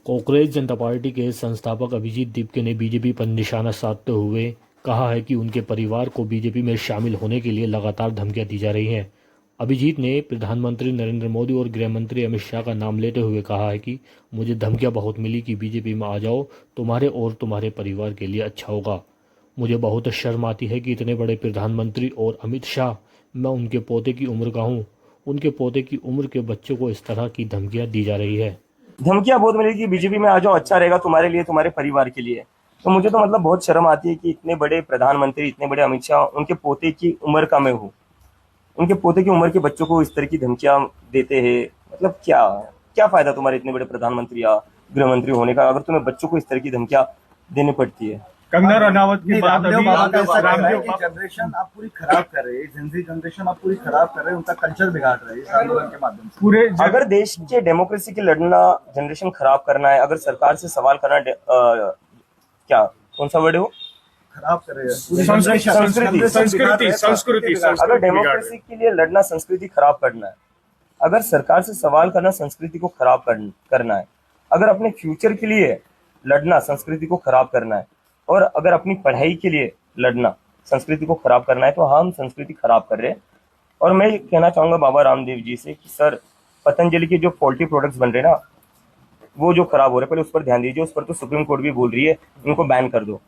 कांग्रेस जनता party के संस्थापक अभिजीत दीपके ने बीजेपी पर निशाना साधते हुए कहा है कि उनके परिवार को बीजेपी में शामिल होने के लिए लगातार धमकियां दी जा रही हैं। अभिजीत ने प्रधानमंत्री नरेंद्र मोदी और गृह मंत्री अमित शाह का नाम लेते हुए कहा है कि मुझे धमकियां बहुत मिली कि बीजेपी में आ जाओ, तुम्हारे और तुम्हारे परिवार के लिए अच्छा होगा। मुझे बहुत शर्म आती है कि इतने बड़े प्रधानमंत्री और अमित शाह, मैं उनके पोते की उम्र का हूँ, उनके पोते की उम्र के बच्चों को इस तरह की धमकियां दी जा रही है। धमकियां बहुत मिलेगी, बीजेपी में आ जाओ, अच्छा रहेगा तुम्हारे लिए, तुम्हारे परिवार के लिए। तो मुझे तो मतलब बहुत शर्म आती है कि इतने बड़े प्रधानमंत्री, इतने बड़े अमित शाह, उनके पोते की उम्र का मैं हूँ, उनके पोते की उम्र के बच्चों को इस तरह की धमकियां देते हैं। मतलब क्या क्या फायदा तुम्हारे इतने बड़े प्रधानमंत्री या गृह मंत्री होने का, अगर तुम्हें बच्चों को इस तरह की धमकियां देनी पड़ती है। कंगना रनावत की बात अभी रामदेव जनरेशन आप पूरी खराब कर रहे हैं, जेनजी जनरेशन आप पूरी खराब कर रहे हैं, उनका कल्चर बिगाड़ रहे हैं इस आंदोलन के माध्यम से। पूरे अगर देश के डेमोक्रेसी के लड़ना जनरेशन खराब करना है, अगर सरकार से सवाल करना क्या कौन सा वर्ड है वो, खराब कर रहे हैं संस्कृति। अगर डेमोक्रेसी के लिए लड़ना संस्कृति खराब करना है, अगर सरकार से सवाल करना संस्कृति को खराब करना है, अगर अपने फ्यूचर के लिए लड़ना संस्कृति को खराब करना है, और अगर अपनी पढ़ाई के लिए लड़ना संस्कृति को खराब करना है, तो हम संस्कृति खराब कर रहे हैं। और मैं कहना चाहूंगा बाबा रामदेव जी से कि सर, पतंजलि के जो पोल्ट्री प्रोडक्ट्स बन रहे हैं ना, वो जो खराब हो रहे हैं, पहले उस पर ध्यान दीजिए। उस पर तो सुप्रीम कोर्ट भी बोल रही है उनको बैन कर दो।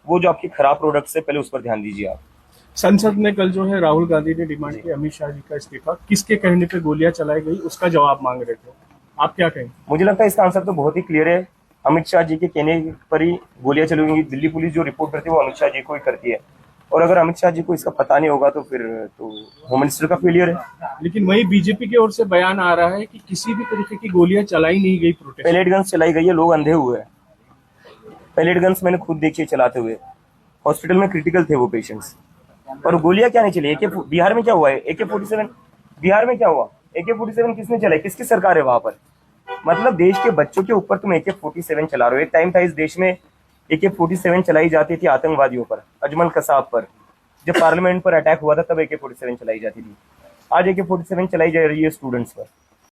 वो जो आपकी खराब प्रोडक्ट्स है, पहले उस पर ध्यान दीजिए आप। संसद में कल जो है राहुल गांधी ने डिमांड की अमित शाह जी का इस्तीफा, किसके कहने पे गोलियां चलाई गई उसका जवाब मांग रहे थे, आप क्या कहें? मुझे लगता है इसका आंसर तो बहुत ही क्लियर है। अमित शाह जी के कहने पर ही गोलियां चलेंगी। दिल्ली पुलिस जो रिपोर्ट करती है वो अमित शाह जी को ही करती है, और अगर अमित शाह जी को इसका पता नहीं होगा तो फिर तो होम मिनिस्टर का फेलियर है। लेकिन वही बीजेपी की ओर से बयान आ रहा है कि किसी भी तरीके की गोलियां चलाई नहीं गई, प्रोटेस्ट पैलेट गन्स चलाई गई है, लोग अंधे हुए हैं। पैलेट गन्स मैंने खुद देखी चलाते हुए, हॉस्पिटल में क्रिटिकल थे वो पेशेंट्स, और गोलियां क्या नहीं चली। बिहार में क्या हुआ है, AK-47 बिहार में क्या हुआ, AK-47 किसने चलाई, किसकी सरकार है वहां पर? मतलब देश के बच्चों के ऊपर तुम AK-47 चला रहे हो। एक टाइम था इस देश में AK-47 चलाई जाती थी आतंकवादियों पर, अजमल कसाब पर। जब पार्लियामेंट पर अटैक हुआ था तब AK-47 चलाई जाती थी। आज AK-47 चलाई जा रही है स्टूडेंट्स पर।